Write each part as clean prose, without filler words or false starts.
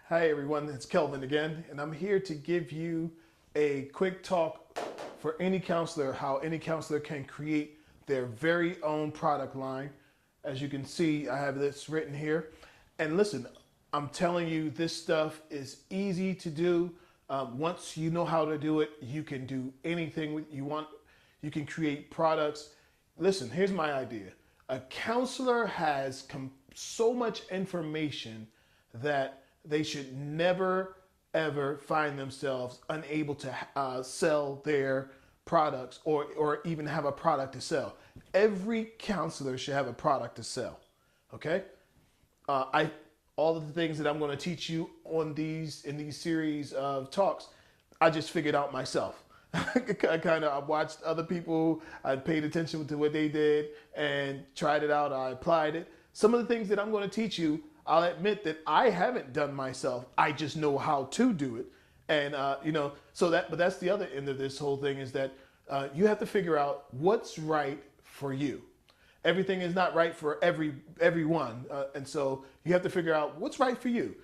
Hi everyone, it's Kelvin again, and I'm here to give you a quick talk for any counselor, how any counselor can create their very own product line. As you can see, I have this written here. And listen, I'm telling you, this stuff is easy to do. Once you know how to do it, you can do anything you want. You can create products. Listen, here's my idea. A counselor has so much information that they should never ever find themselves unable to sell their products or even have a product to sell. Every counselor should have a product to sell. Okay, I all of the things that I'm going to teach you on these in these series of talks, I just figured out myself. I watched other people, I paid attention to what they did and tried it out. I applied it. Some of the things that I'm going to teach you, I'll admit that I haven't done myself. I just know how to do it, and but that's the other end of this whole thing is that you have to figure out what's right for you. Everything is not right for everyone, and so you have to figure out what's right for you.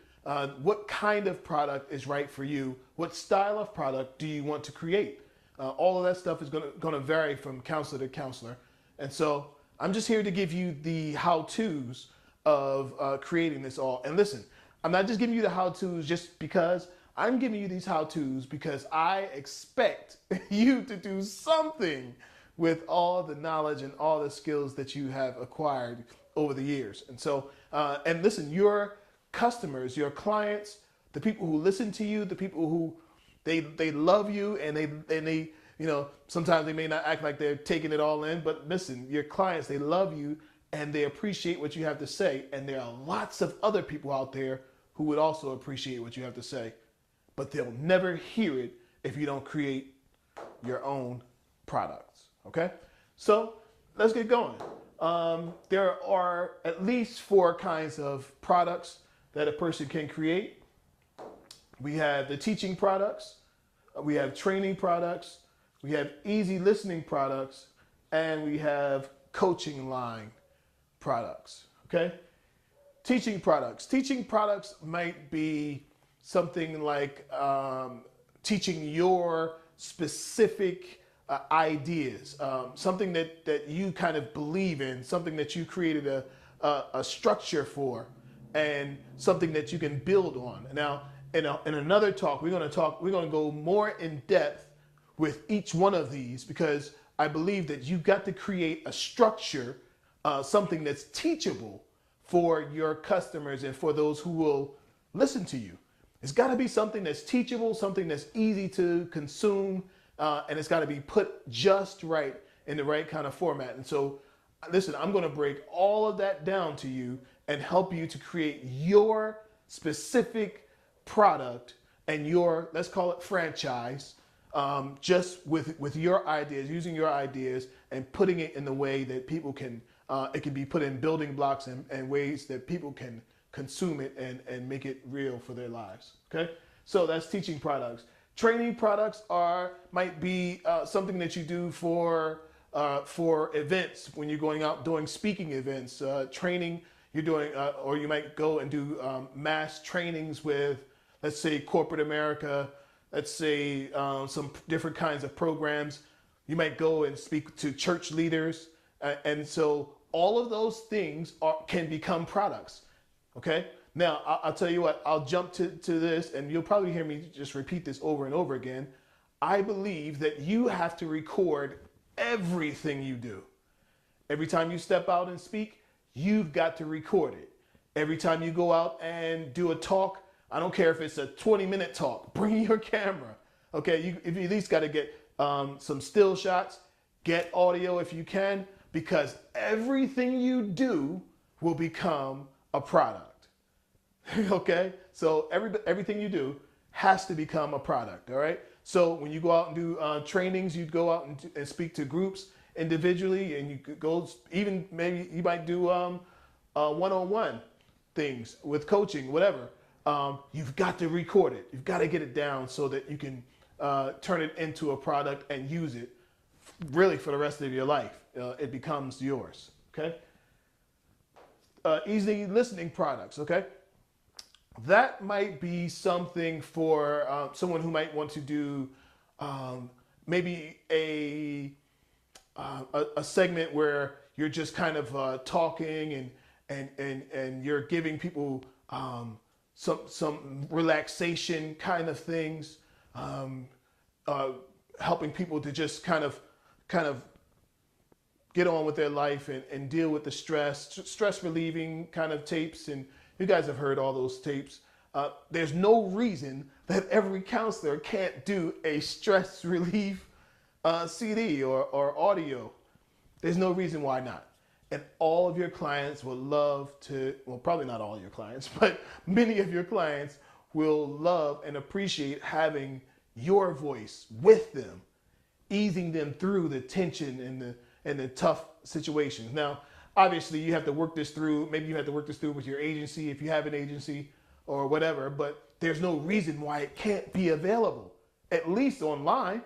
What kind of product is right for you? What style of product do you want to create? All of that stuff is going to vary from counselor to counselor, and so I'm just here to give you the how-tos of creating this all. And listen, I'm not just giving you the how-tos just because. I'm giving you these how-tos because I expect you to do something with all the knowledge and all the skills that you have acquired over the years. And so, and listen, your customers, your clients, the people who listen to you, the people who they love you, and they sometimes they may not act like they're taking it all in, but listen, your clients, they love you and they appreciate what you have to say. And there are lots of other people out there who would also appreciate what you have to say, but they'll never hear it if you don't create your own products. Okay, so let's get going. There are at least 4 kinds of products that a person can create. We have the teaching products, we have training products, we have easy listening products, and we have coaching line products. Okay, teaching products. Teaching products might be something like teaching your specific ideas, something that you kind of believe in, something that you created a structure for, and something that you can build on. Now, in another talk, we're going to go more in depth with each one of these because I believe that you've got to create a structure, something that's teachable for your customers and for those who will listen to you. It's got to be something that's teachable, something that's easy to consume, and it's got to be put just right in the right kind of format. And so, listen, I'm going to break all of that down to you and help you to create your specific product and your, let's call it franchise, just with your ideas, using your ideas and putting it in the way that people can, it can be put in building blocks and ways that people can consume it and make it real for their lives. Okay, so that's teaching products. Training products might be something that you do for events when you're going out doing speaking events. Training you're doing, or you might go and do mass trainings with, let's say, corporate America. Let's say some different kinds of programs. You might go and speak to church leaders, and so all of those things can become products. Okay, now I'll tell you what, I'll jump to this and you'll probably hear me just repeat this over and over again. I believe that you have to record everything you do. Every time you step out and speak, you've got to record it. Every time you go out and do a talk, I don't care if it's a 20-minute talk, bring your camera. Okay, you at least got to get some still shots, get audio if you can, because everything you do will become a product. Okay, so everything you do has to become a product. All right, so when you go out and do trainings, you go out and speak to groups individually, and you could go, even maybe you might do one-on-one things with coaching, whatever. You've got to record it. You've got to get it down so that you can turn it into a product and use it really for the rest of your life. It becomes yours. Okay. Easy listening products. Okay. that might be something for someone who might want to do maybe a segment where you're just kind of talking and you're giving people some relaxation kind of things, um, uh, helping people to just kind of get on with their life and deal with the stress relieving kind of tapes. And you guys have heard all those tapes. There's no reason that every counselor can't do a stress relief CD or audio. There's no reason why not. And all of your clients will love to, well, probably not all your clients, but many of your clients will love and appreciate having your voice with them, easing them through the tension and the tough situations. Now, obviously, you have to work this through. Maybe you have to work this through with your agency if you have an agency or whatever. But there's no reason why it can't be available, at least online,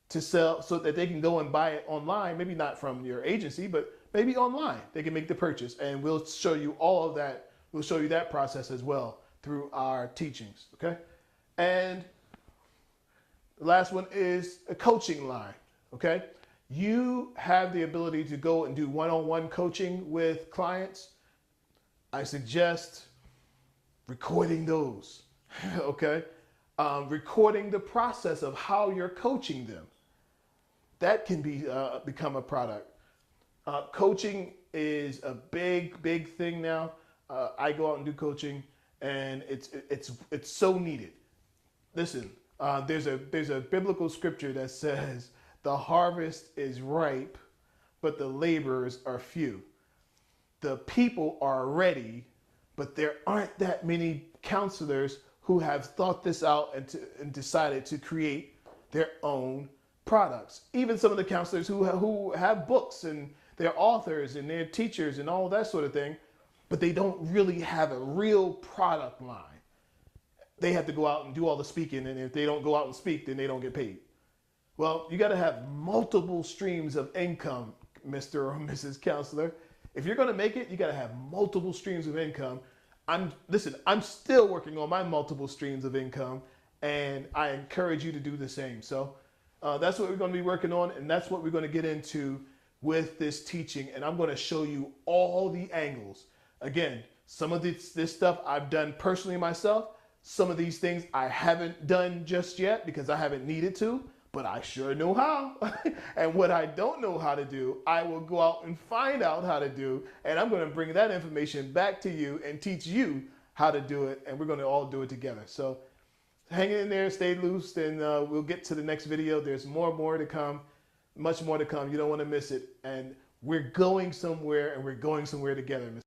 to sell, so that they can go and buy it online. Maybe not from your agency, but maybe online they can make the purchase, and we'll show you all of that. We'll show you that process as well through our teachings. Okay, and the last one is a coaching line. Okay, you have the ability to go and do one-on-one coaching with clients. I suggest recording those. Okay, recording the process of how you're coaching them. That can be become a product. Coaching is a big thing now. I go out and do coaching, and it's so needed. Listen, there's a biblical scripture that says the harvest is ripe, but the laborers are few. The people are ready, but there aren't that many counselors who have thought this out and decided to create their own products. Even some of the counselors who have books and they're authors and they're teachers and all that sort of thing, but they don't really have a real product line. They have to go out and do all the speaking, and if they don't go out and speak, then they don't get paid. Well, you got to have multiple streams of income, Mr. or Mrs. Counselor. If you're going to make it, you got to have multiple streams of income. I'm still working on my multiple streams of income, and I encourage you to do the same. So that's what we're going to be working on, and that's what we're going to get into with this teaching. And I'm going to show you all the angles. Again, some of this stuff I've done personally myself. Some of these things I haven't done just yet because I haven't needed to, but I sure know how. And what I don't know how to do, I will go out and find out how to do. And I'm going to bring that information back to you and teach you how to do it. And we're going to all do it together. So hang in there, stay loose, and we'll get to the next video. There's more to come, much more to come. You don't want to miss it. And we're going somewhere, and we're going somewhere together.